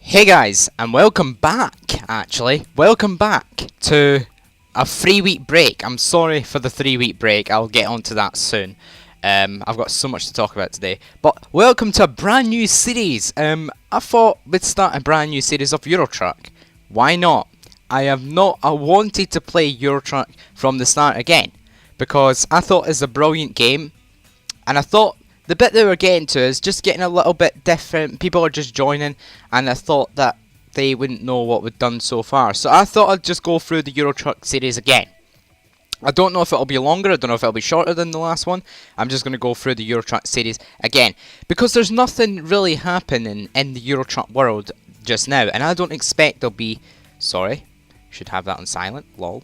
Hey guys, and welcome back, welcome back to a 3-week break. I'm sorry for the 3-week break, I'll get onto that soon. I've got so much to talk about today. But welcome to a brand new series. I thought we'd start a brand new series of Euro Truck. Why not? I wanted to play Euro Truck from the start again, because I thought it's a brilliant game, and I thought the bit they were getting to is just getting a little bit different. People are just joining, and I thought that they wouldn't know what we've done so far. So I thought I'd just go through the Euro Truck series again. I don't know if it'll be longer, I don't know if it'll be shorter than the last one. I'm just going to go through the Euro Truck series again, because there's nothing really happening in the Euro Truck world just now, and I don't expect there'll be... Sorry, should have that on silent, lol.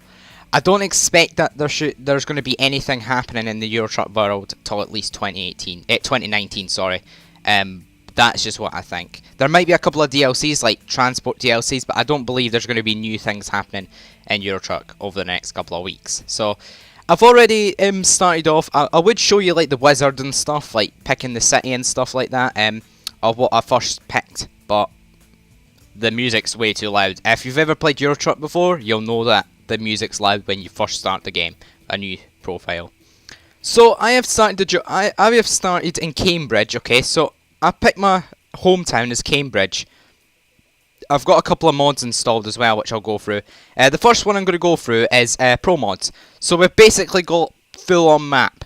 I don't expect that there's going to be anything happening in the Euro Truck world till at least 2019, sorry. That's just what I think. There might be a couple of DLCs, like transport DLCs, but I don't believe there's going to be new things happening in Euro Truck over the next couple of weeks. So, I've already started off. I would show you like the wizard and stuff, like picking the city and stuff like that, of what I first picked, but the music's way too loud. If you've ever played Euro Truck before, you'll know that the music's loud when you first start the game, a new profile. So I have started I have started in Cambridge. Okay, so I picked my hometown as Cambridge. I've got a couple of mods installed as well, which I'll go through. The first one I'm going to go through is Pro Mods. So we've basically got full-on map.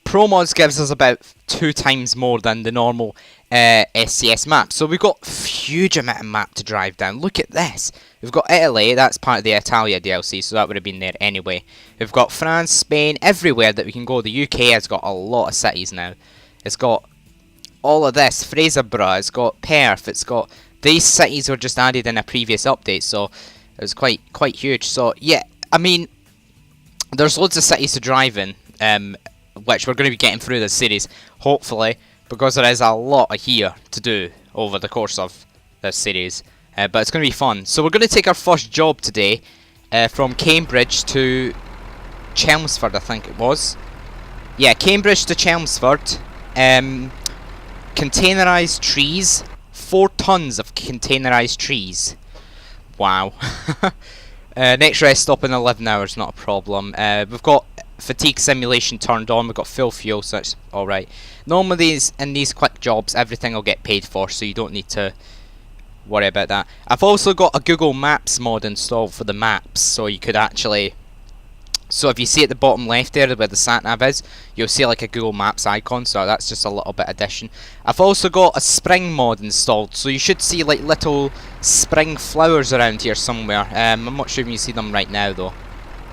Pro Mods gives us about 2 times more than the normal SCS map. So we've got a huge amount of map to drive down. Look at this. We've got Italy, that's part of the Italia DLC, so that would have been there anyway. We've got France, Spain, everywhere that we can go. The UK has got a lot of cities now. It's got all of this, Fraserburgh, it's got Perth, it's got... These cities were just added in a previous update, so it was quite huge. So yeah, I mean, there's loads of cities to drive in, which we're going to be getting through this series, hopefully, because there is a lot here to do over the course of this series. But it's going to be fun. So we're going to take our first job today from Cambridge to Chelmsford, I think it was. Yeah, Cambridge to Chelmsford. Containerized trees. 4 tons of containerized trees. Wow. Next rest stop in 11 hours, not a problem. We've got fatigue simulation turned on. We've got full fuel, so it's alright. Normally in these quick jobs, everything will get paid for, so you don't need to worry about that. I've also got a Google Maps mod installed for the maps, so you could actually... So if you see at the bottom left there where the sat-nav is, you'll see like a Google Maps icon, so that's just a little bit addition. I've also got a spring mod installed, so you should see like little spring flowers around here somewhere. I'm not sure if you see them right now though.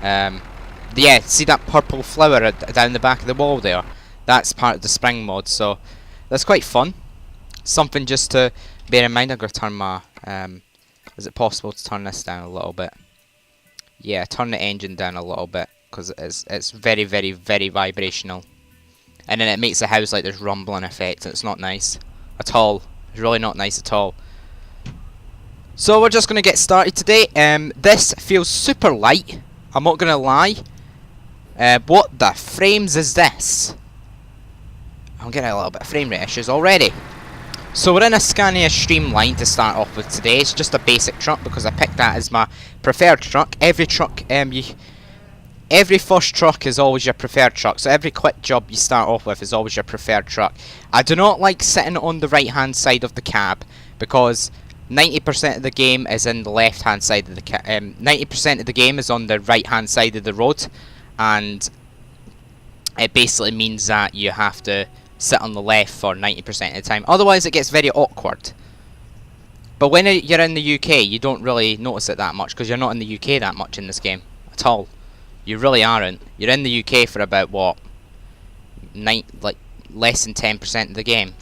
Yeah, see that purple flower down the back of the wall there? That's part of the spring mod, so that's quite fun. Something just to bear in mind. I'm going to turn my... is it possible to turn this down a little bit? Yeah, turn the engine down a little bit, because it's very vibrational. And then it makes the house like this rumbling effect, and it's not nice at all. It's really not nice at all. So we're just going to get started today. This feels super light, I'm not going to lie. What the frames is this? I'm getting a little bit of frame rate issues already. So we're in a Scania Streamline to start off with today. It's just a basic truck because I picked that as my preferred truck. Every truck, every first truck is always your preferred truck. So every quick job you start off with is always your preferred truck. I do not like sitting on the right hand side of the cab, because 90% of the game is in the left hand side of the cab. 90% of the game is on the right hand side of the road, and it basically means that you have to sit on the left for 90% of the time. Otherwise it gets very awkward. But when you're in the UK, you don't really notice it that much, because you're not in the UK that much in this game at all. You really aren't. You're in the UK for about what, like less than 10% of the game.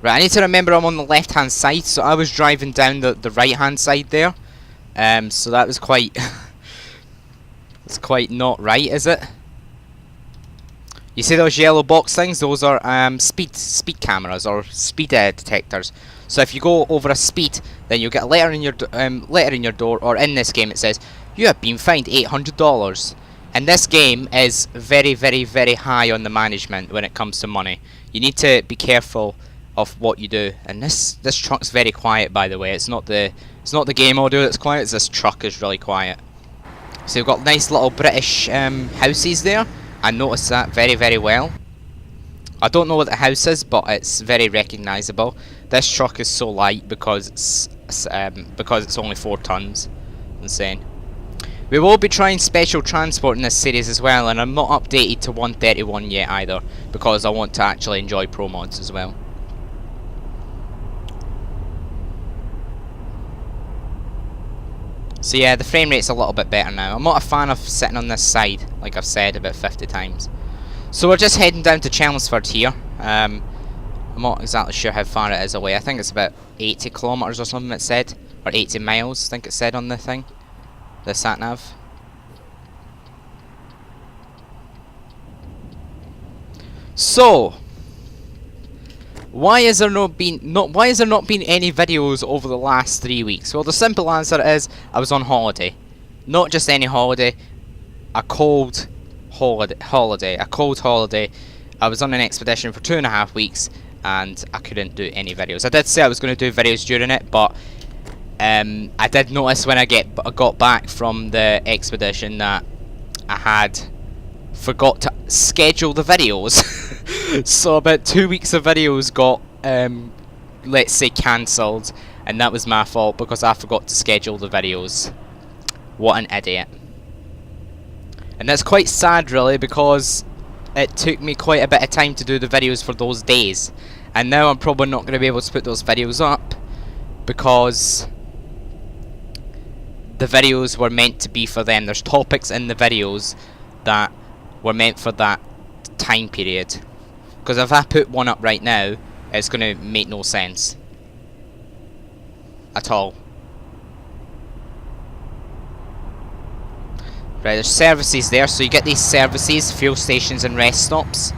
Right, I need to remember I'm on the left hand side, so I was driving down the right hand side there. So that was quite it's quite not right, is it? You see those yellow box things? Those are speed cameras or speed detectors. So if you go over a speed, then you'll get a letter in your door, or in this game it says you have been fined $800. And this game is very high on the management when it comes to money. You need to be careful of what you do. And this truck's very quiet, by the way. It's not the game audio that's quiet. It's this truck is really quiet. So you've got nice little British houses there. I noticed that very well. I don't know what the house is, but it's very recognisable. This truck is so light because it's only 4 tons. Insane. We will be trying special transport in this series as well, and I'm not updated to 131 yet either, because I want to actually enjoy pro mods as well. So yeah, the frame rate's a little bit better now. I'm not a fan of sitting on this side, like I've said about 50 times. So we're just heading down to Chelmsford here. I'm not exactly sure how far it is away. I think it's about 80 kilometres or something it said. Or 80 miles, I think it said on the thing. The sat-nav. So, why has there not been any videos over the last 3 weeks? Well, the simple answer is I was on holiday. Not just any holiday, a cold holiday. A cold holiday. I was on an expedition for 2.5 weeks and I couldn't do any videos. I did say I was going to do videos during it, but I did notice when I got back from the expedition that I had forgot to schedule the videos. So about 2 weeks of videos got let's say cancelled, and that was my fault because I forgot to schedule the videos. What an idiot. And that's quite sad really, because it took me quite a bit of time to do the videos for those days, and now I'm probably not going to be able to put those videos up because the videos were meant to be for them. There's topics in the videos that were meant for that time period. Because if I put one up right now, it's going to make no sense at all. Right, there's services there, so you get these services, fuel stations and rest stops.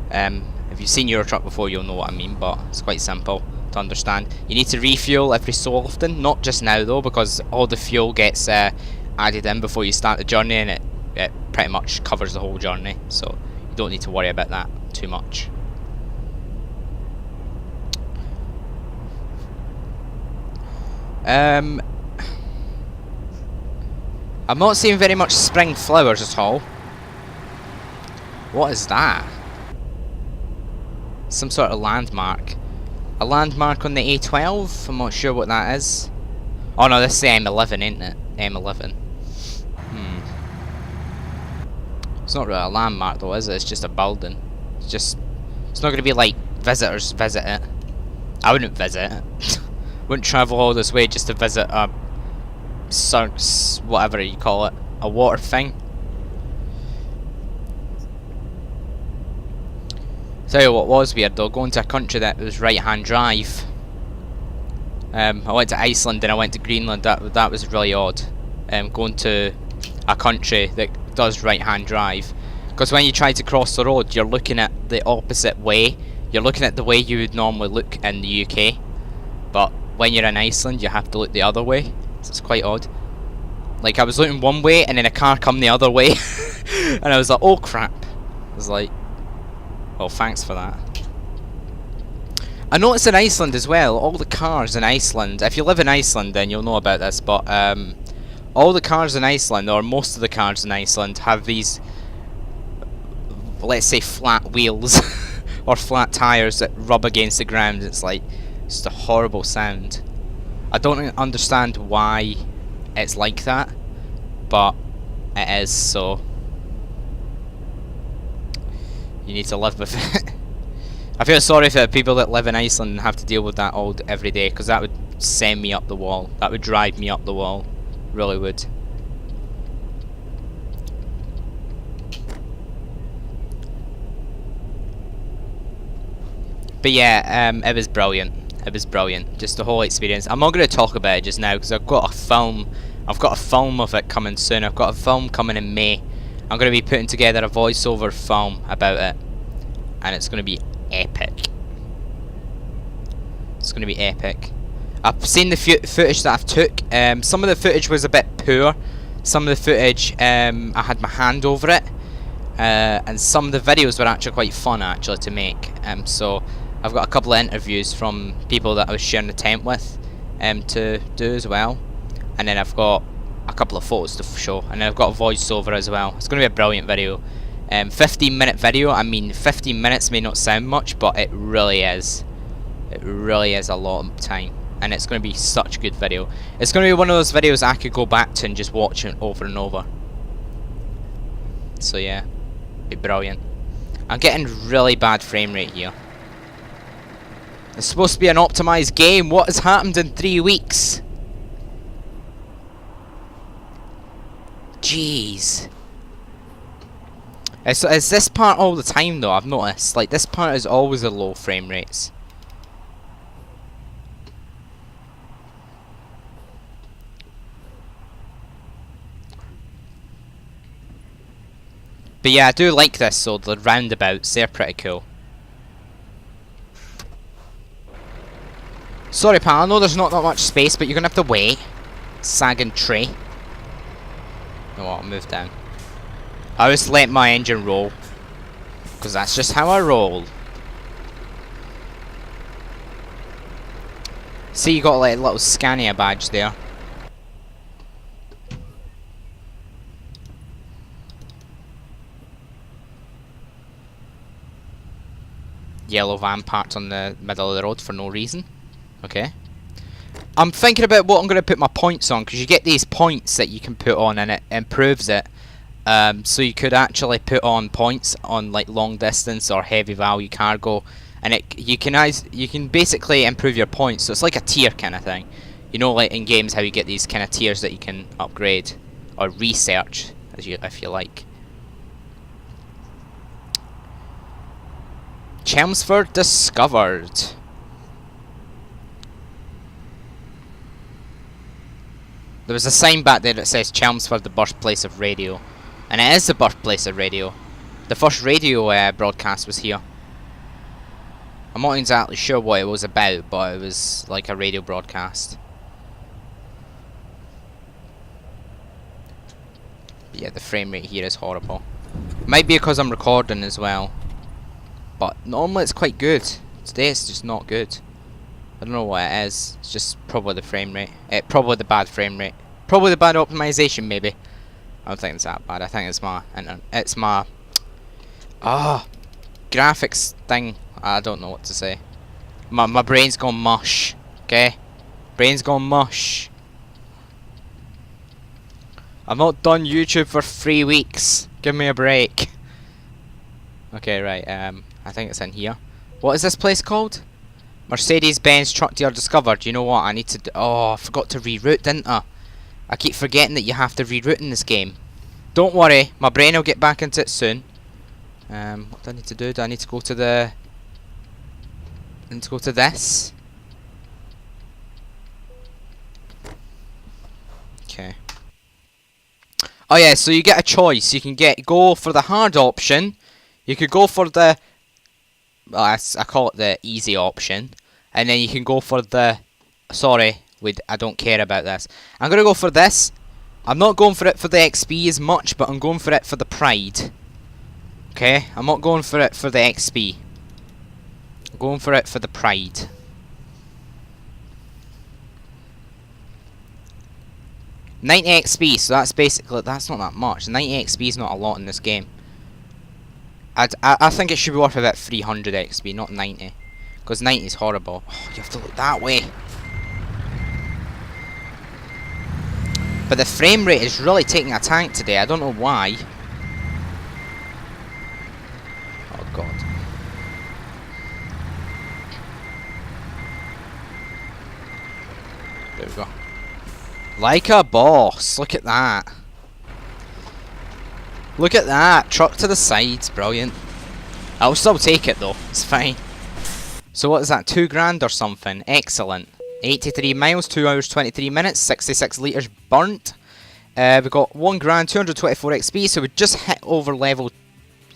If you've seen Euro Truck before, you'll know what I mean, but it's quite simple to understand. You need to refuel every so often, not just now though, because all the fuel gets added in before you start the journey, and it pretty much covers the whole journey, so you don't need to worry about that too much. I'm not seeing very much spring flowers at all. What is that? Some sort of landmark. A landmark on the A12? I'm not sure what that is. Oh no, this is the M11, isn't it? M11. It's not really a landmark though, is it? It's just a building. It's not going to be like visitors visit it. I wouldn't visit it. Wouldn't travel all this way just to visit a whatever you call it, a water thing. Tell you what was weird though, going to a country that was right-hand drive. I went to Iceland and I went to Greenland. That was really odd. Going to a country that does right-hand drive, because when you try to cross the road, you're looking at the opposite way. You're looking at the way you would normally look in the UK, but when you're in Iceland, you have to look the other way. So it's quite odd. Like I was looking one way, and then a car come the other way, and I was like, "Oh crap!" I was like, "Well, thanks for that." I noticed in Iceland as well, all the cars in Iceland. If you live in Iceland, then you'll know about this, but all the cars in Iceland, or most of the cars in Iceland, have these, let's say, flat wheels or flat tires that rub against the ground. It's like, it's a horrible sound. I don't understand why it's like that, but it is, so you need to live with it. I feel sorry for the people that live in Iceland and have to deal with that all every day, because that would send me up the wall. That would drive me up the wall. Really would. But yeah, it was brilliant. It was brilliant. Just the whole experience. I'm not going to talk about it just now because I've got a film. I've got a film of it coming soon. I've got a film coming in May. I'm going to be putting together a voiceover film about it, and it's going to be epic. It's going to be epic. I've seen the footage that I've took. Some of the footage was a bit poor. Some of the footage, I had my hand over it. And some of the videos were actually quite fun actually to make. So I've got a couple of interviews from people that I was sharing the tent with to do as well. And then I've got a couple of photos to show. And then I've got a voiceover as well. It's going to be a brilliant video. 15-minute video. I mean, 15 minutes may not sound much, but it really is. It really is a lot of time. And it's going to be such a good video. It's going to be one of those videos I could go back to and just watch it over and over. So yeah, be brilliant. I'm getting really bad frame rate here. It's supposed to be an optimized game. What has happened in 3 weeks? Jeez. It's this part all the time though, I've noticed. Like, this part is always a low frame rates. But yeah, I do like this, so the roundabouts, they're pretty cool. Sorry pal, I know there's not that much space, but you're gonna have to wait. Sagging tree. No, I'll move down. I always let my engine roll, because that's just how I roll. See, you got like a little Scania badge there. Yellow van parked on the middle of the road for no reason. Okay. I'm thinking about what I'm going to put my points on, because you get these points that you can put on and it improves it. So you could actually put on points on like long distance or heavy value cargo, and you can basically improve your points. So it's like a tier kind of thing. You know, like in games how you get these kind of tiers that you can upgrade or research if you like. Chelmsford discovered. There was a sign back there that says Chelmsford, the birthplace of radio. And it is the birthplace of radio. The first radio broadcast was here. I'm not exactly sure what it was about, but it was like a radio broadcast. But yeah, the frame rate here is horrible. Might be because I'm recording as well. But normally it's quite good. Today it's just not good. I don't know what it is. It's just probably the frame rate. Probably the bad frame rate. Probably the bad optimization, maybe. I don't think it's that bad. I think it's my graphics thing. I don't know what to say. My brain's gone mush. Okay, brain's gone mush. I've not done YouTube for 3 weeks. Give me a break. Okay, right. I think it's in here. What is this place called? Mercedes-Benz truck dealer discovered. You know what? I need to. Oh, I forgot to reroute, didn't I? I keep forgetting that you have to reroute in this game. Don't worry, my brain will get back into it soon. What do I need to do? Do I need to go to the... I need to go to this? Okay. Oh yeah, so you get a choice. You can go for the hard option. You could go for the... Well, I call it the easy option. And then you can go for the... Sorry, I don't care about this. I'm going to go for this. I'm not going for it for the XP as much, but I'm going for it for the pride. Okay? I'm not going for it for the XP. I'm going for it for the pride. $90 XP, so that's basically... That's not that much. 90 XP is not a lot in this game. I think it should be worth about 300 XP, not 90. Because 90 is horrible. Oh, you have to look that way. But the frame rate is really taking a tank today. I don't know why. Oh god. There we go. Like a boss. Look at that. Look at that. Truck to the sides. Brilliant. I'll still take it though. It's fine. So what is that? 2 grand or something? Excellent. 83 miles, 2 hours 23 minutes, 66 litres burnt. We've got 1 grand, 224 XP, so we just hit over level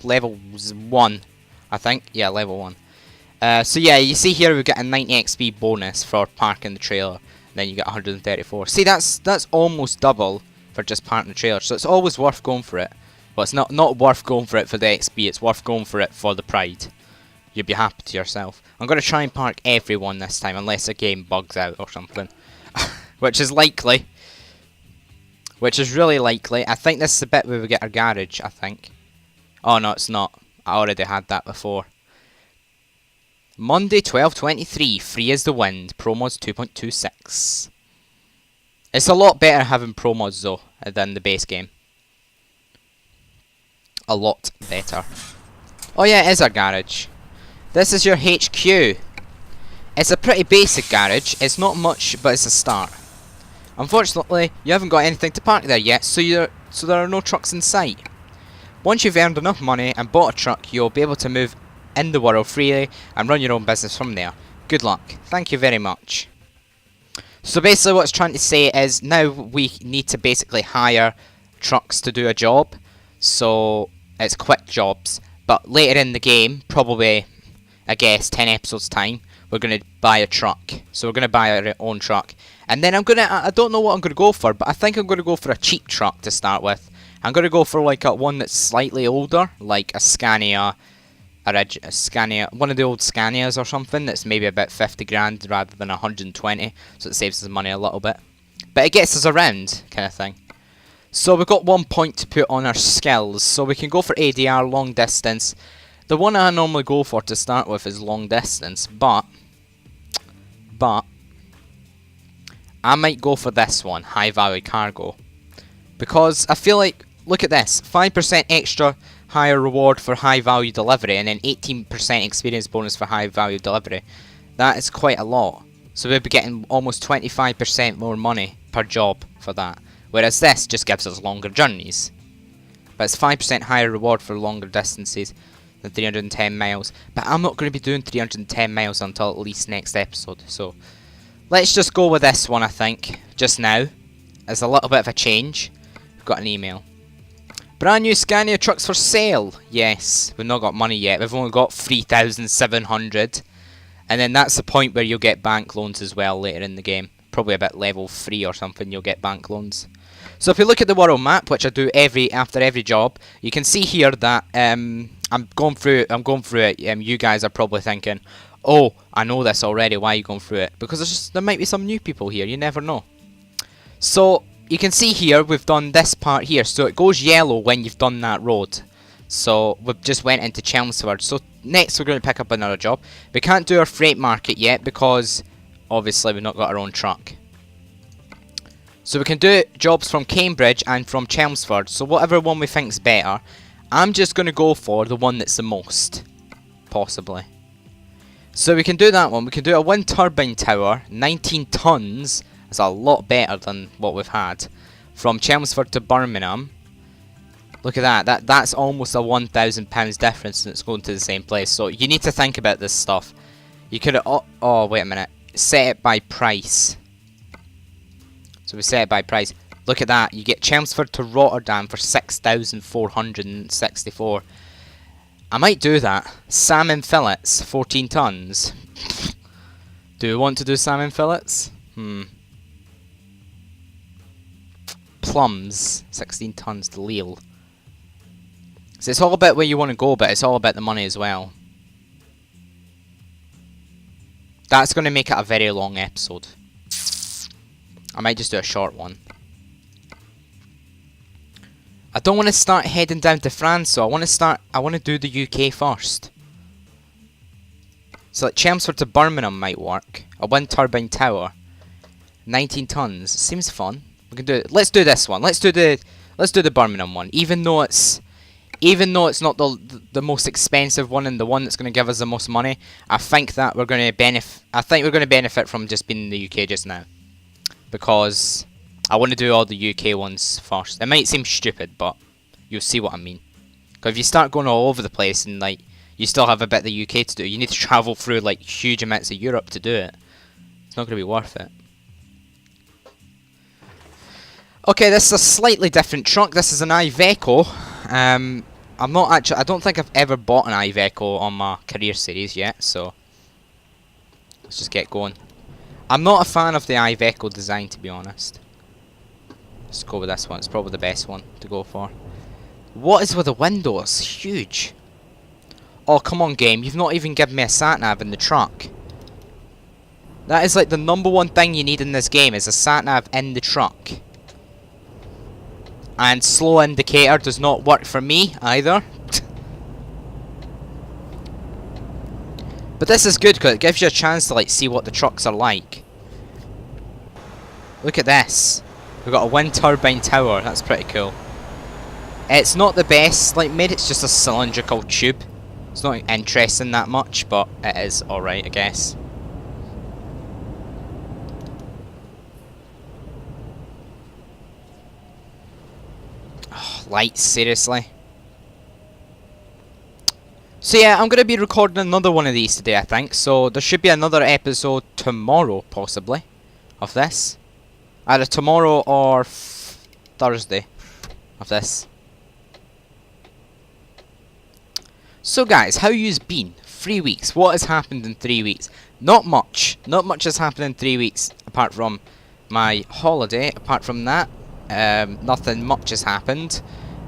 1, I think. Yeah, level 1. So yeah, you see here we get a 90 XP bonus for parking the trailer. Then you get 134. See, that's almost double for just parking the trailer. So it's always worth going for it. But it's not worth going for it for the XP. It's worth going for it for the pride. you'd be happy to yourself. I'm going to try and park everyone this time, unless a game bugs out or something. Which is likely. Which is really likely. I think this is the bit where we get our garage, I think. Oh no, it's not. I already had that before. Monday 12/23, free as the wind, promos 2.26. It's a lot better having promos though than the base game. A lot better. Oh yeah, it is our garage. This is your HQ. It's a pretty basic garage. It's not much, but it's a start. Unfortunately, you haven't got anything to park there yet, so there are no trucks in sight. Once you've earned enough money and bought a truck, you'll be able to move in the world freely and run your own business from there. Good luck. Thank you very much. So basically what it's trying to say is now we need to basically hire trucks to do a job. So it's quick jobs. But later in the game, probably, I guess, 10 episodes time, we're going to buy a truck. So we're going to buy our own truck. And then I don't know what I'm going to go for, but I think I'm going to go for a cheap truck to start with. I'm going to go for like one that's slightly older, like a Scania, one of the old Scanias or something that's maybe about 50 grand rather than 120, so it saves us money a little bit. But it gets us around, kind of thing. So we've got 1 point to put on our skills, so we can go for ADR, long distance. The one I normally go for to start with is long distance, but I might go for this one, high value cargo. Because I feel like, look at this, 5% extra higher reward for high value delivery and then 18% experience bonus for high value delivery. That is quite a lot. So we'll be getting almost 25% more money per job for that. Whereas this just gives us longer journeys. But it's 5% higher reward for longer distances than 310 miles. But I'm not going to be doing 310 miles until at least next episode. So let's just go with this one, I think, just now. It's a little bit of a change. We've got an email. Brand new Scania trucks for sale. Yes, we've not got money yet. We've only got 3,700. And then that's the point where you'll get bank loans as well later in the game. Probably about level 3 or something, you'll get bank loans. So if you look at the world map, which I do after every job, you can see here that I'm going through it. You guys are probably thinking, oh, I know this already. Why are you going through it? Because there might be some new people here. You never know. So you can see here we've done this part here. So it goes yellow when you've done that road. So we've just went into Chelmsford. So next we're going to pick up another job. We can't do our freight market yet because obviously we've not got our own truck. So we can do jobs from Cambridge and from Chelmsford. So whatever one we think's better, I'm just going to go for the one that's the most, possibly. So we can do that one. We can do a wind turbine tower, 19 tons. That's a lot better than what we've had. From Chelmsford to Birmingham. Look at that. That's almost a £1,000 difference, and it's going to the same place. So you need to think about this stuff. You could oh wait a minute. Set it by price. So we set it by price. Look at that. You get Chelmsford to Rotterdam for 6,464. I might do that. Salmon fillets, 14 tons. Do we want to do salmon fillets? Plums, 16 tons to Lille. So it's all about where you want to go, but it's all about the money as well. That's going to make it a very long episode. I might just do a short one. I don't want to start heading down to France, so I want to do the UK first. So like Chelmsford to Birmingham might work. A wind turbine tower. 19 tons. Seems fun. We can do it. Let's do this one. Let's do the Birmingham one. Even though it's not the most expensive one and the one that's going to give us the most money, I think that we're going to benefit from just being in the UK just now. Because I want to do all the UK ones first. It might seem stupid, but you'll see what I mean. Because if you start going all over the place and like you still have a bit of the UK to do, you need to travel through like huge amounts of Europe to do it. It's not going to be worth it. Okay, this is a slightly different truck. This is an Iveco. I don't think I've ever bought an Iveco on my career series yet, so let's just get going. I'm not a fan of the Iveco design, to be honest. Let's go with this one. It's probably the best one to go for. What is with the windows? Huge. Oh, come on, game. You've not even given me a sat-nav in the truck. That is like the #1 thing you need in this game, is a sat-nav in the truck. And slow indicator does not work for me either. But this is good because it gives you a chance to like see what the trucks are like. Look at this. We've got a wind turbine tower. That's pretty cool. It's not the best like made. It's just a cylindrical tube. It's not interesting that much, but it is alright, I guess. Oh, lights, seriously. So yeah, I'm going to be recording another one of these today, I think. So there should be another episode tomorrow, possibly, of this. Either tomorrow or Thursday of this. So guys, how you's been? 3 weeks. What has happened in 3 weeks? Not much. Not much has happened in 3 weeks, apart from my holiday. Apart from that, nothing much has happened.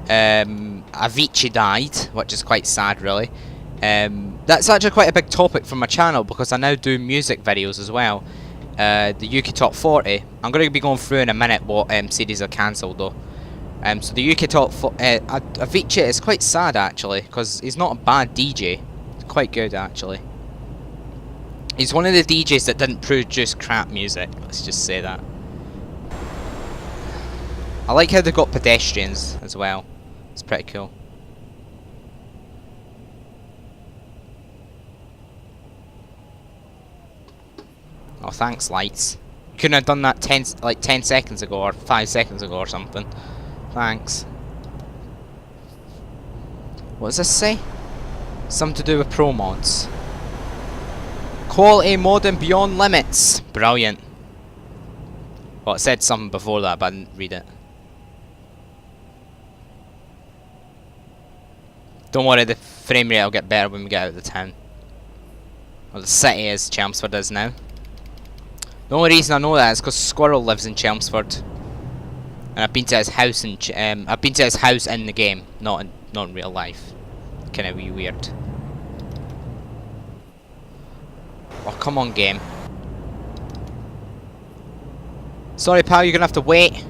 Avicii died, which is quite sad, really. That's actually quite a big topic for my channel, because I now do music videos as well. The UK Top 40. I'm going to be going through in a minute what series are cancelled, though. So the UK Top 40, Avicii is quite sad, actually, because he's not a bad DJ. He's quite good, actually. He's one of the DJs that didn't produce crap music, let's just say that. I like how they've got pedestrians as well. It's pretty cool. Oh, thanks, lights. You couldn't have done that 10 seconds ago or 5 seconds ago or something. Thanks. What does this say? Something to do with pro mods. Quality mod and beyond limits. Brilliant. Well, it said something before that, but I didn't read it. Don't worry, the frame rate will get better when we get out of the town. Well, the city is, Chelmsford is now. The only reason I know that is because Squirrel lives in Chelmsford, and I've been to his house in the game, not in real life. Kind of weird. Oh, come on, game. Sorry, pal, you're gonna have to wait.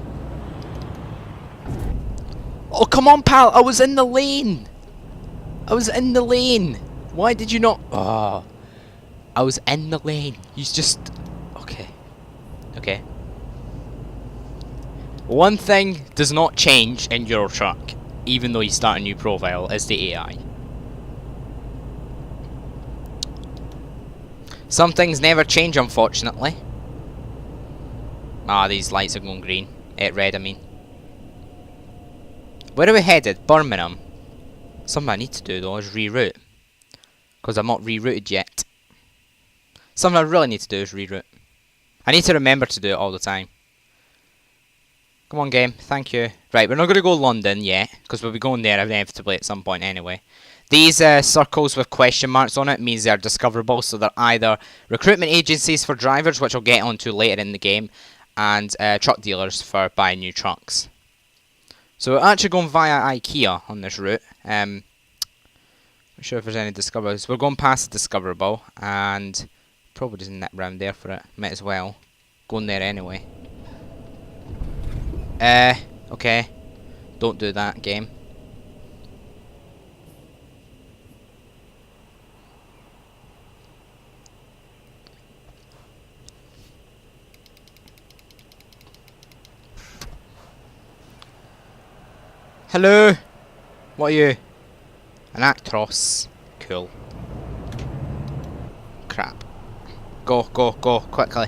Oh, come on, pal, I was in the lane. I was in the lane. Why did you not? Oh, I was in the lane. You just. Okay. Okay. One thing does not change in Euro Truck, even though you start a new profile, is the AI. Some things never change, unfortunately. Ah, these lights are going green. Red, I mean. Where are we headed? Birmingham. Something I need to do though is reroute, because I'm not rerouted yet. Something I really need to do is reroute. I need to remember to do it all the time. Come on, game. Thank you. Right, we're not going to go London yet, because we'll be going there inevitably at some point anyway. These circles with question marks on it means they're discoverable, so they're either recruitment agencies for drivers, which I'll get onto later in the game, and truck dealers for buying new trucks. So we're actually going via IKEA on this route. Not sure if there's any discoverers. We're going past the discoverable, and probably just nip round there for it. Might as well. Going there anyway. Okay. Don't do that, game. Hello! What are you? An Actros. Cool. Crap. Go, go, go, quickly.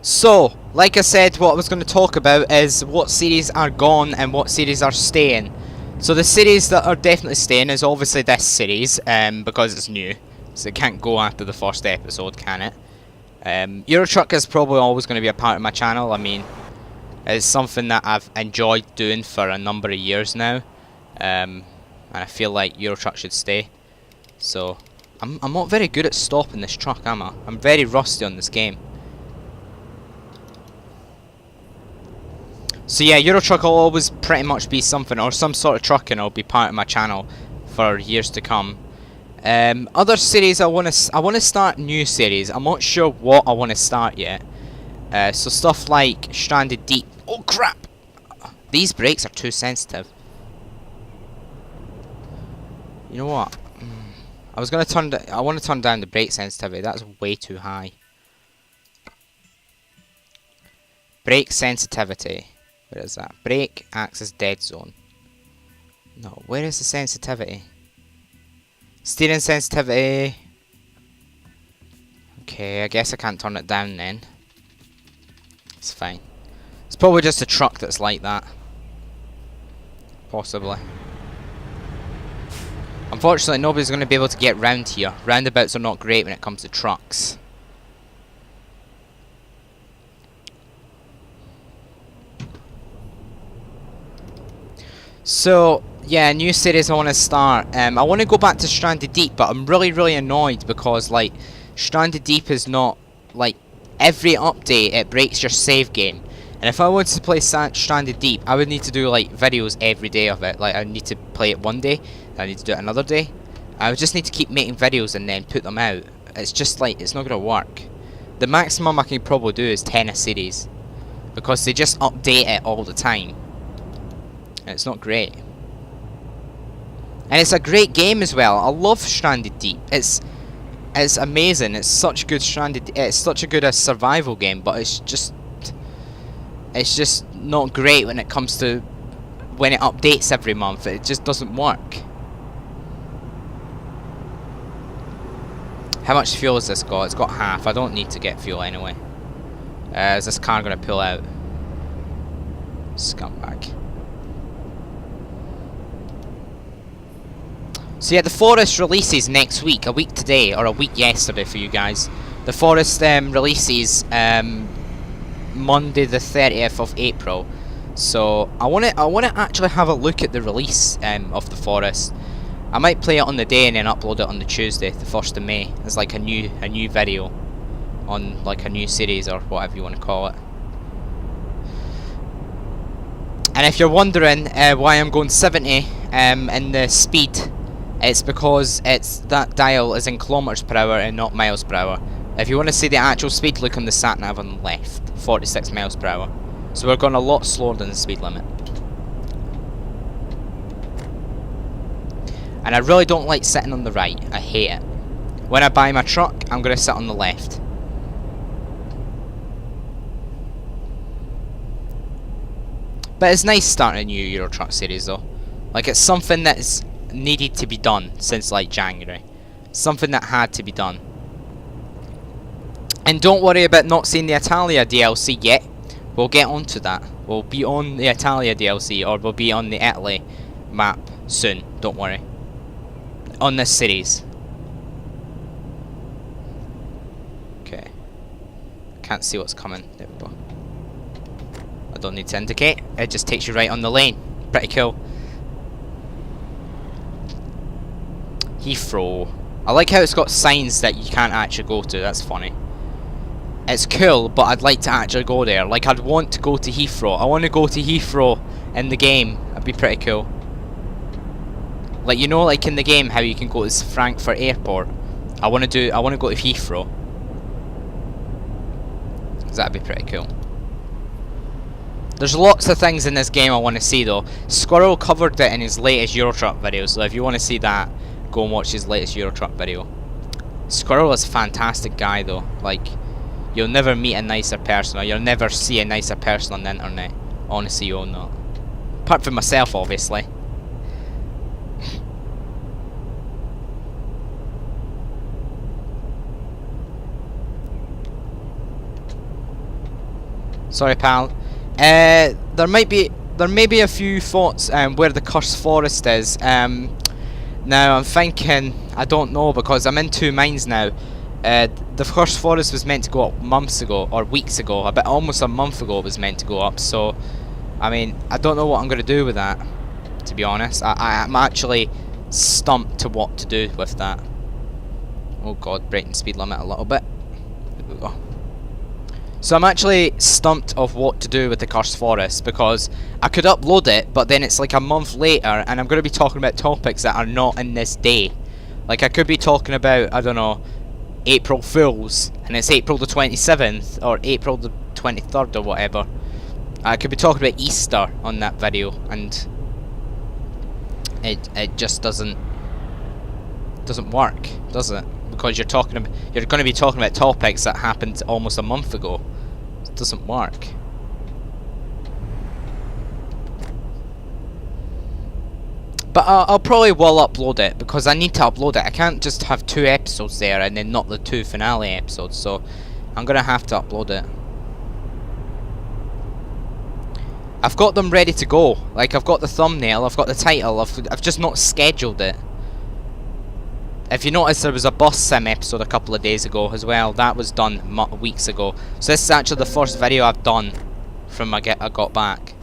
So, like I said, what I was going to talk about is what series are gone and what series are staying. So the series that are definitely staying is obviously this series, because it's new. So it can't go after the first episode, can it? Euro Truck is probably always going to be a part of my channel. I mean, it's something that I've enjoyed doing for a number of years now. And I feel like Euro Truck should stay. So, I'm not very good at stopping this truck, am I? I'm very rusty on this game. So yeah, Euro Truck will always pretty much be something, or some sort of trucking will be part of my channel for years to come. Other series I want to start new series. I'm not sure what I want to start yet. So stuff like Stranded Deep. Oh crap! These brakes are too sensitive. You know what? I was gonna I want to turn down the brake sensitivity. That's way too high. Brake sensitivity. Where is that? Brake axis dead zone. No, where is the sensitivity? Steering sensitivity. Okay, I guess I can't turn it down then. It's fine. It's probably just a truck that's like that. Possibly. Unfortunately, nobody's going to be able to get round here. Roundabouts are not great when it comes to trucks. So, yeah, new series I want to start. I want to go back to Stranded Deep, but I'm really annoyed because, like, Stranded Deep is not, like, every update it breaks your save game. And if I wanted to play Stranded Deep, I would need to do, like, videos every day of it. Like, I need to play it one day, I need to do it another day. I would just need to keep making videos and then put them out. It's just, like, it's not going to work. The maximum I can probably do is 10 a series. Because they just update it all the time. And it's not great. And it's a great game as well. I love Stranded Deep. It's amazing. It's such good it's such a good survival game, but it's just not great when it comes to when it updates every month. It just doesn't work. How much fuel has this got? It's got half. I don't need to get fuel anyway. Is this car gonna pull out? Scumbag. So yeah, the Forest releases next week, a week today, or a week yesterday for you guys. The Forest releases Monday the 30th of April. So I wanna actually have a look at the release of the Forest. I might play it on the day and then upload it on the Tuesday, the 1st of May, as like a new video on like a new series or whatever you want to call it. And if you're wondering why I'm going 70 in the speed, it's because that dial is in kilometers per hour and not miles per hour. If you want to see the actual speed, look on the sat nav on the left, 46 miles per hour. So we're going a lot slower than the speed limit. And I really don't like sitting on the right. I hate it. When I buy my truck, I'm going to sit on the left. But it's nice starting a new Euro Truck series though. Like, it's something that's needed to be done since like January. Something that had to be done. And don't worry about not seeing the Italia DLC yet. We'll get onto that. We'll be on the Italia DLC, or we'll be on the Italy map soon. Don't worry. On this series. Okay. Can't see what's coming. There we go. I don't need to indicate. It just takes you right on the lane. Pretty cool. Heathrow. I like how it's got signs that you can't actually go to. That's funny. It's cool, but I'd like to actually go there. Like, I'd want to go to Heathrow. I want to go to Heathrow in the game. That'd be pretty cool. Like, you know, like in the game, how you can go to Frankfurt Airport. I want to go to Heathrow. That'd be pretty cool. There's lots of things in this game I want to see though. Squirrel covered it in his latest Euro Truck video, so if you want to see that, go and watch his latest Euro Truck video. Squirrel is a fantastic guy though. Like, you'll never meet a nicer person, or you'll never see a nicer person on the internet. Honestly, you'll not. Apart from myself, obviously. Sorry, pal. There may be a few thoughts where the cursed forest is. Now I'm thinking, I don't know, because I'm in two minds now. The cursed forest was meant to go up months ago, or weeks ago, almost a month ago it was meant to go up. So, I mean, I don't know what I'm gonna do with that. To be honest, I'm actually stumped to what to do with that. Oh god, breaking speed limit a little bit. There we go. So I'm actually stumped of what to do with the Cursed Forest, because I could upload it, but then it's like a month later, and I'm going to be talking about topics that are not in this day. Like, I could be talking about, I don't know, April Fools, and it's April the 27th, or April the 23rd, or whatever. I could be talking about Easter on that video, and it just doesn't work, does it? Because you're going to be talking about topics that happened almost a month ago. It doesn't work. But I'll probably will upload it, because I need to upload it. I can't just have 2 episodes there and then not the 2 finale episodes, so I'm gonna have to upload it. I've got them ready to go. Like, I've got the thumbnail, I've got the title, I've just not scheduled it. If you notice, there was a bus sim episode a couple of days ago as well. That was done weeks ago. So this is actually the first video I've done from I got back.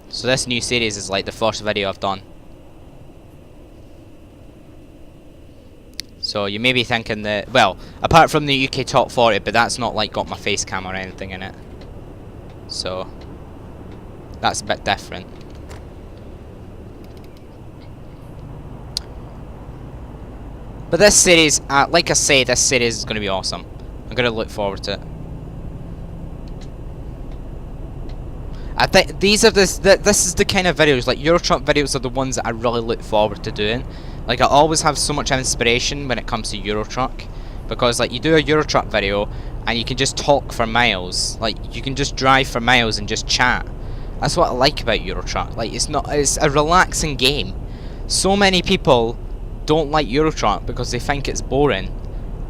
So this new series is like the first video I've done. So you may be thinking that, well, apart from the UK Top 40, but that's not like got my face cam or anything in it. So that's a bit different. But this series, like I say, this series is going to be awesome. I'm going to look forward to it. I think this is the kind of videos, like Eurotruck videos are the ones that I really look forward to doing. Like, I always have so much inspiration when it comes to Eurotruck, because like you do a Eurotruck video and you can just talk for miles. Like, you can just drive for miles and just chat. That's what I like about Eurotruck. Like, it's a relaxing game. So many people don't like Eurotruck because they think it's boring.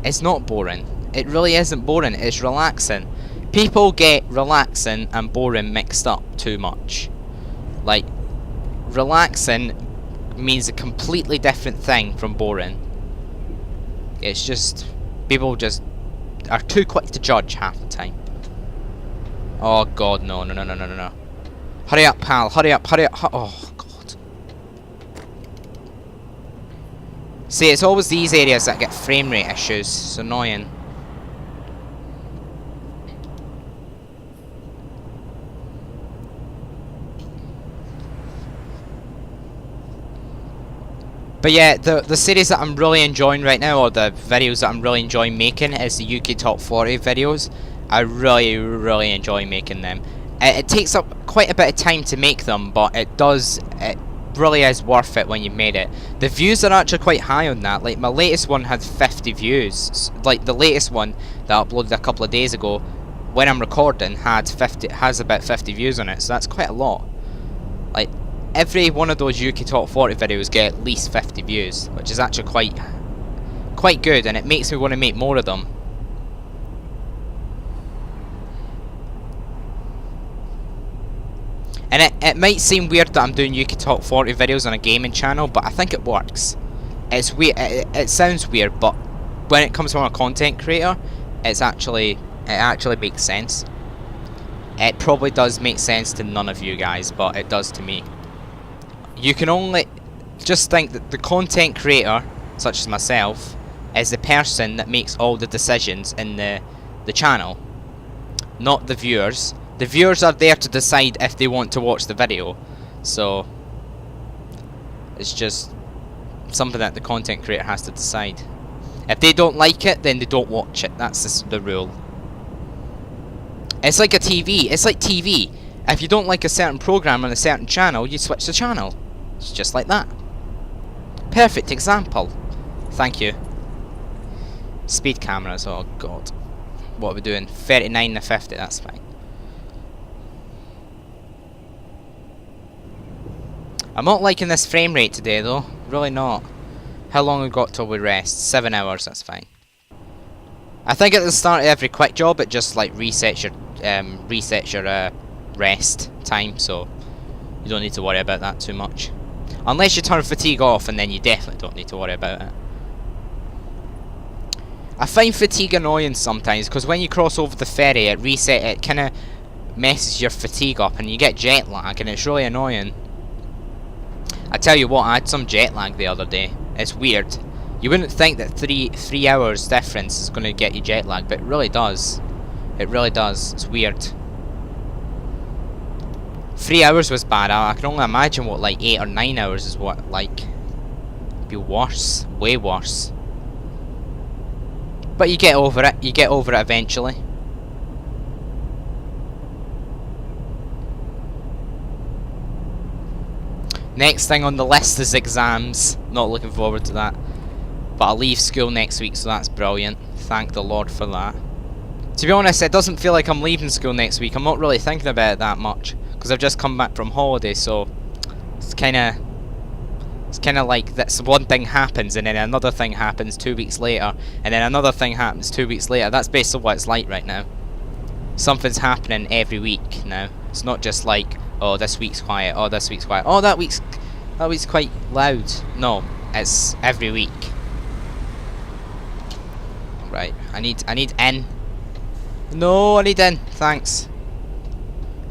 It's not boring. It really isn't boring. It's relaxing. People get relaxing and boring mixed up too much. Like, relaxing means a completely different thing from boring. It's just, people just are too quick to judge half the time. Oh god, no. Hurry up, pal, hurry up. Oh god. See, it's always these areas that get frame rate issues. It's annoying. But yeah, the series that I'm really enjoying right now, or the videos that I'm really enjoying making, is the UK Top 40 videos. I really enjoy making them. It takes up quite a bit of time to make them, but it really is worth it when you've made it. The views are actually quite high on that. Like, my latest one had 50 views. Like, the latest one that I uploaded a couple of days ago, when I'm recording, has about 50 views on it, so that's quite a lot. Like, every one of those UK Top 40 videos get at least 50 views, which is actually quite good, and it makes me want to make more of them. And it might seem weird that I'm doing UK Top 40 videos on a gaming channel, but I think it works. It's weird. It sounds weird, but when it comes from a content creator, it actually makes sense. It probably does make sense to none of you guys, but it does to me. You can only just think that the content creator, such as myself, is the person that makes all the decisions in the channel, not the viewers. The viewers are there to decide if they want to watch the video, so it's just something that the content creator has to decide. If they don't like it, then they don't watch it. That's just the rule. It's like a TV. It's like TV. If you don't like a certain program on a certain channel, you switch the channel. It's just like that. Perfect example. Thank you. Speed cameras. Oh god. What are we doing? 39 to 50. That's fine. I'm not liking this frame rate today though. Really not. How long we got till we rest? 7 hours. That's fine. I think at the start of every quick job, it just like resets your rest time, so you don't need to worry about that too much. Unless you turn fatigue off, and then you definitely don't need to worry about it. I find fatigue annoying sometimes, because when you cross over the ferry, it kind of messes your fatigue up, and you get jet lag, and it's really annoying. I tell you what, I had some jet lag the other day. It's weird. You wouldn't think that 3 hours difference is going to get you jet lag, but it really does. It really does. It's weird. 3 hours was bad. I can only imagine what like 8 or 9 hours is what like. Be worse. Way worse. But you get over it. You get over it eventually. Next thing on the list is exams. Not looking forward to that. But I'll leave school next week, so that's brilliant. Thank the Lord for that. To be honest, it doesn't feel like I'm leaving school next week. I'm not really thinking about it that much. Because I've just come back from holiday, so... It's kind of like this one thing happens, and then another thing happens 2 weeks later. And then another thing happens 2 weeks later. That's basically what it's like right now. Something's happening every week now. It's not just like... Oh, this week's quiet. Oh, this week's quiet. Oh, that week's quite loud. No, it's every week. Right, I need N. No, I need N. Thanks.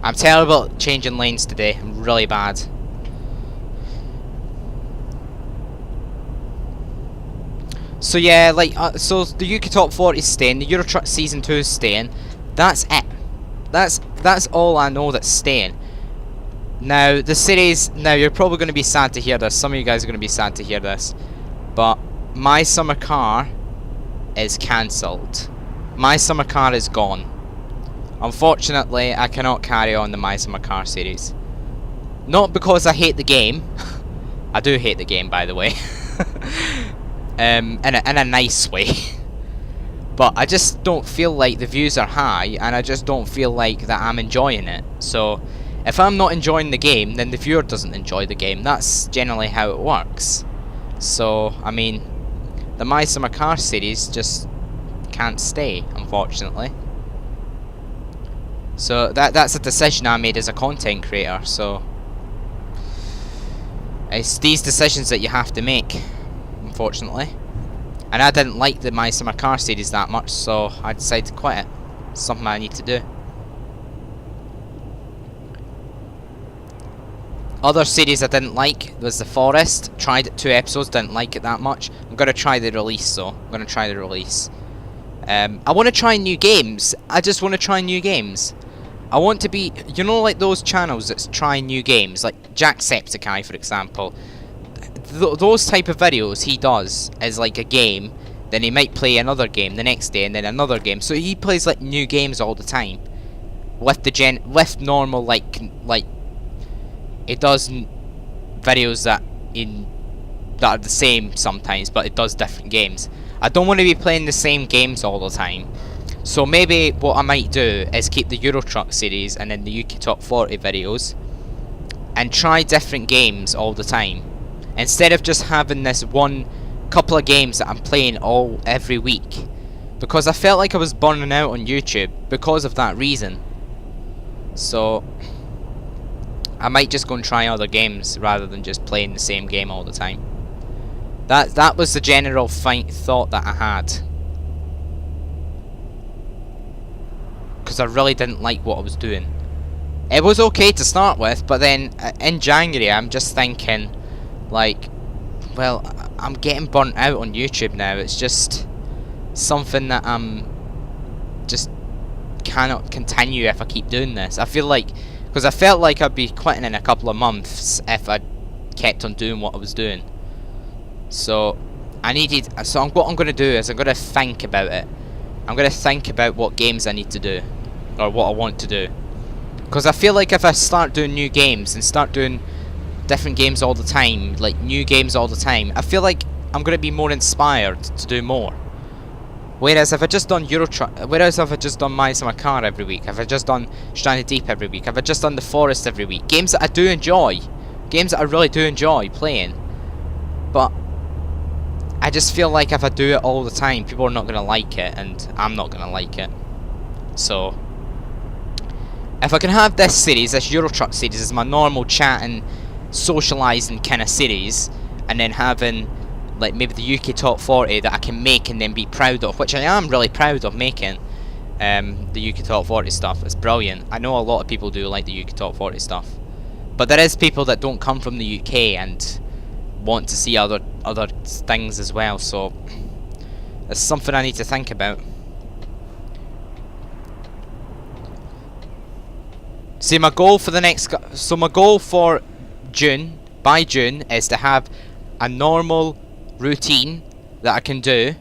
I'm terrible at changing lanes today. I'm really bad. So yeah, like, so the UK Top 40 is staying. The Euro Truck Season 2 is staying. That's it. That's all I know that's staying. Now, the series... Now, you're probably going to be sad to hear this. Some of you guys are going to be sad to hear this. But My Summer Car is cancelled. My Summer Car is gone. Unfortunately, I cannot carry on the My Summer Car series. Not because I hate the game. I do hate the game, by the way. In a nice way. But I just don't feel like the views are high, and I just don't feel like that I'm enjoying it. So... if I'm not enjoying the game, then the viewer doesn't enjoy the game. That's generally how it works. So, I mean, the My Summer Car series just can't stay, unfortunately. So, that's a decision I made as a content creator, so... it's these decisions that you have to make, unfortunately. And I didn't like the My Summer Car series that much, so I decided to quit it. It's something I need to do. Other series I didn't like was The Forest. Tried it 2 episodes, didn't like it that much. I'm gonna try the release though. I'm gonna try the release. I want to try new games. I just want to try new games. I want to be, you know, like those channels that try new games, like Jacksepticeye, for example. Those type of videos he does is like a game, then he might play another game the next day, and then another game. So he plays like new games all the time, with normal like. It does videos that are the same sometimes, but it does different games. I don't want to be playing the same games all the time. So maybe what I might do is keep the Euro Truck series and then the UK Top 40 videos, and try different games all the time, instead of just having this one couple of games that I'm playing every week. Because I felt like I was burning out on YouTube because of that reason. So I might just go and try other games rather than just playing the same game all the time. That was the general thought that I had. Because I really didn't like what I was doing. It was okay to start with, but then in January I'm just thinking, like, well, I'm getting burnt out on YouTube now. It's just something that I'm just cannot continue if I keep doing this. I feel like, because I felt like I'd be quitting in a couple of months if I kept on doing what I was doing. So what I'm going to do is I'm going to think about it. I'm going to think about what games I need to do, or what I want to do. Because I feel like if I start doing new games and start doing different games all the time, like new games all the time, I feel like I'm going to be more inspired to do more. Whereas if I just done whereas if I just done My Summer Car every week, if I just done Stranded Deep every week, if I just done The Forest every week, games that I do enjoy, games that I really do enjoy playing, but I just feel like if I do it all the time, people are not going to like it, and I'm not going to like it. So if I can have this series, this Euro Truck series, as my normal chatting, socialising kind of series, and then having like maybe the UK Top 40 that I can make and then be proud of, which I am really proud of making. The UK Top 40 stuff, it's brilliant. I know a lot of people do like the UK Top 40 stuff, but there is people that don't come from the UK and want to see other things as well, so it's something I need to think about. See, my goal for the next... So my goal for June, by June, is to have a normal routine that I can do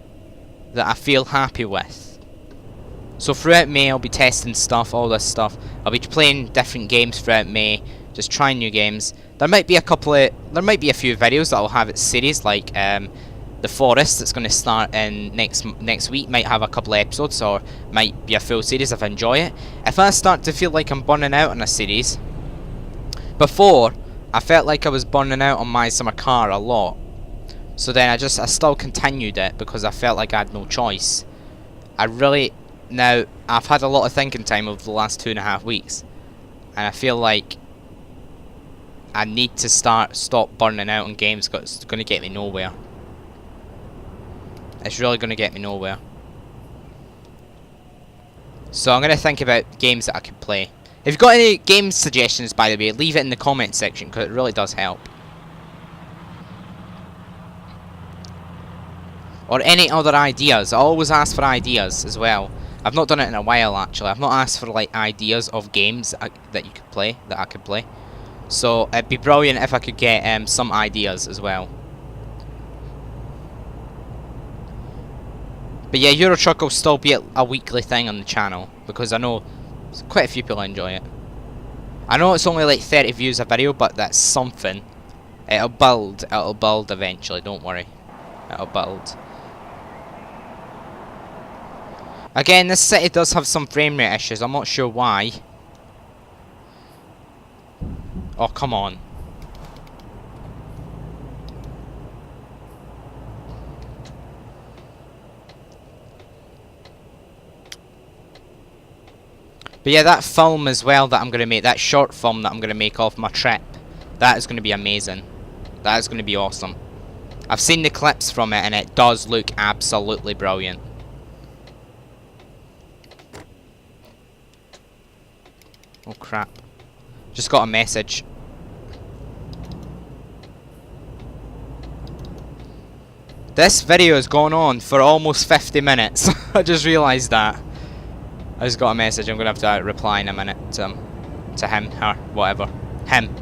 that I feel happy with. So throughout May, I'll be testing stuff, all this stuff. I'll be playing different games throughout May, just trying new games. There might be a few videos that I'll have at series, like The Forest, that's going to start in next week. Might have a couple of episodes, or might be a full series if I enjoy it. If I start to feel like I'm burning out on a series, before I felt like I was burning out on My Summer Car a lot, so then I still continued it because I felt like I had no choice. Now I've had a lot of thinking time over the last 2.5 weeks, and I feel like I need to stop burning out on games because it's going to get me nowhere. It's really going to get me nowhere. So I'm going to think about games that I can play. If you've got any game suggestions, by the way, leave it in the comment section because it really does help. Or any other ideas. I always ask for ideas as well. I've not done it in a while, actually. I've not asked for like ideas of games that you could play, that I could play. So it'd be brilliant if I could get some ideas as well. But yeah, Euro Truck will still be a weekly thing on the channel because I know quite a few people enjoy it. I know it's only like 30 views a video, but that's something. It'll build eventually, don't worry. It'll build. Again, this city does have some frame rate issues, I'm not sure why. Oh, come on. But yeah, that film as well that I'm going to make, that short film that I'm going to make off my trip, that is going to be amazing. That is going to be awesome. I've seen the clips from it and it does look absolutely brilliant. Oh crap. Just got a message. This video has gone on for almost 50 minutes. I just realised that. I just got a message. I'm going to have to reply in a minute to him, her, whatever. Him.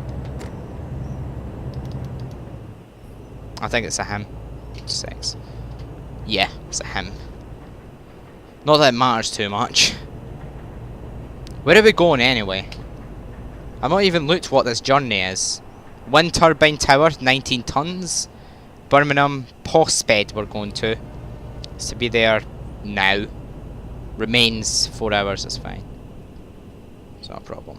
I think it's a him. 6. Yeah, it's a him. Not that it matters too much. Where are we going anyway? I've not even looked what this journey is. Wind turbine tower, 19 tons. Birmingham Postbed we're going to. It's to be there now. Remains 4 hours, that's fine. It's not a problem.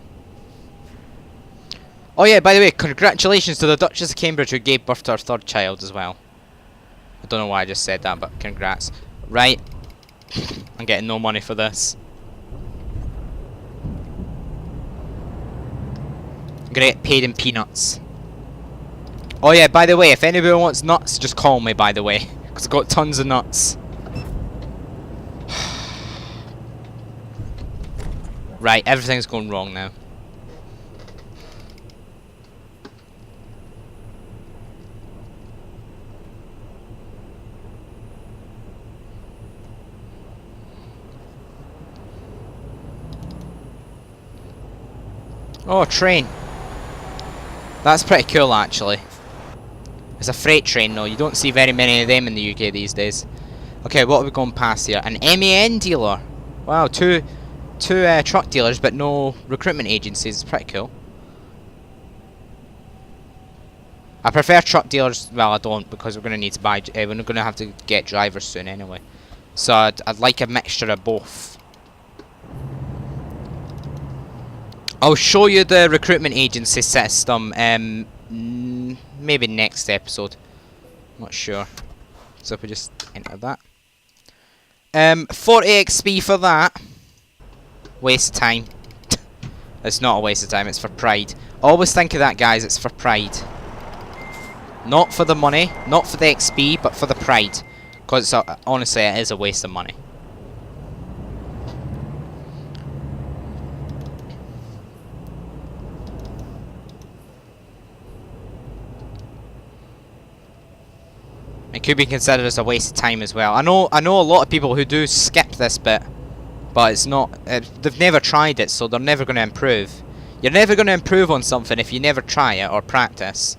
Oh yeah, by the way, congratulations to the Duchess of Cambridge who gave birth to her 3rd child as well. I don't know why I just said that, but congrats. Right. I'm getting no money for this. I'm gonna get paid in peanuts. Oh yeah, by the way, if anybody wants nuts, just call me, by the way. Because I've got tons of nuts. Right, everything's going wrong now. Oh, train. That's pretty cool, actually. It's a freight train, though. You don't see very many of them in the UK these days. Okay, what are we going past here? An MAN dealer. Wow, two truck dealers, but no recruitment agencies. It's pretty cool. I prefer truck dealers. Well, I don't, because we're going to need to buy. We're going to have to get drivers soon anyway. So I'd like a mixture of both. I'll show you the recruitment agency system. Maybe next episode. Not sure. So if we just enter that. 40 XP for that. Waste of time. It's not a waste of time, it's for pride. Always think of that, guys, it's for pride. Not for the money, not for the XP, but for the pride. Because honestly, it is a waste of money. It could be considered as a waste of time as well. I know a lot of people who do skip this bit, but it's not. They've never tried it, so they're never going to improve. You're never going to improve on something if you never try it or practice.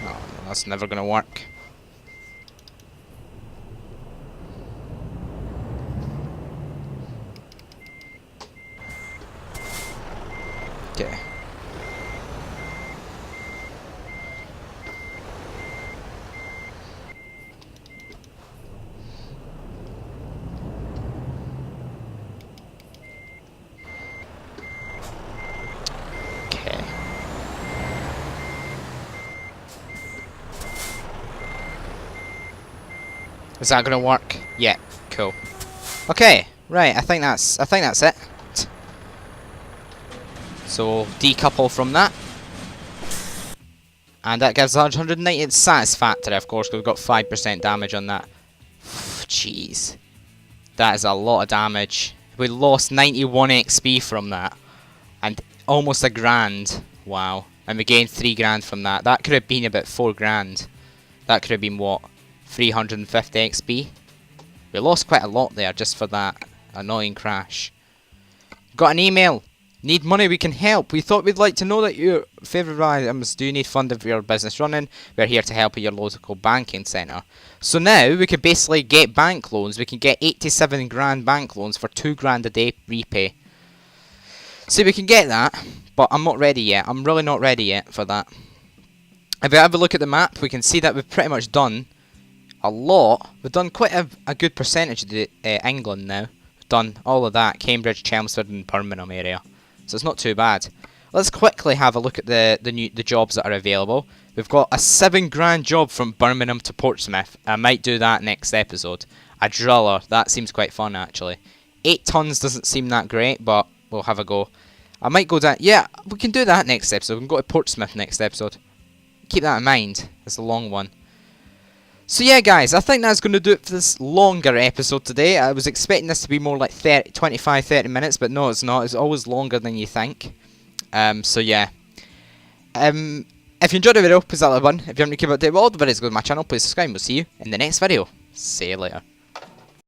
Oh, no, that's never going to work. Okay. Okay. Is that gonna work? Yeah, cool. Okay, right, I think that's it. So decouple from that. And that gives 190. It's satisfactory, of course, because we've got 5% damage on that. Jeez. That is a lot of damage. We lost 91 XP from that. And almost a grand. Wow. And we gained 3 grand from that. That could have been about 4 grand. That could have been, what, 350 XP? We lost quite a lot there just for that annoying crash. Got an email. Need money, we can help. We thought we'd like to know that your favourite items do need funding for your business running. We're here to help at your local banking centre. So now we can basically get bank loans. We can get 87 grand bank loans for 2 grand a day repay. So we can get that, but I'm not ready yet. I'm really not ready yet for that. If we have a look at the map, we can see that we've pretty much done a lot. We've done quite a good percentage of the, England now. We've done all of that. Cambridge, Chelmsford and Birmingham area. So it's not too bad. Let's quickly have a look at the jobs that are available. We've got a 7 grand job from Birmingham to Portsmouth. I might do that next episode. A driller. That seems quite fun actually. 8 tons doesn't seem that great, but we'll have a go. I might go down. Yeah, we can do that next episode. We can go to Portsmouth next episode. Keep that in mind. It's a long one. So yeah guys, I think that's going to do it for this longer episode today. I was expecting this to be more like 25-30 minutes, but no it's not. It's always longer than you think. So yeah. If you enjoyed the video, please like that button. If you haven't keep up to date with all the videos, go to my channel, please subscribe and we'll see you in the next video. See you later.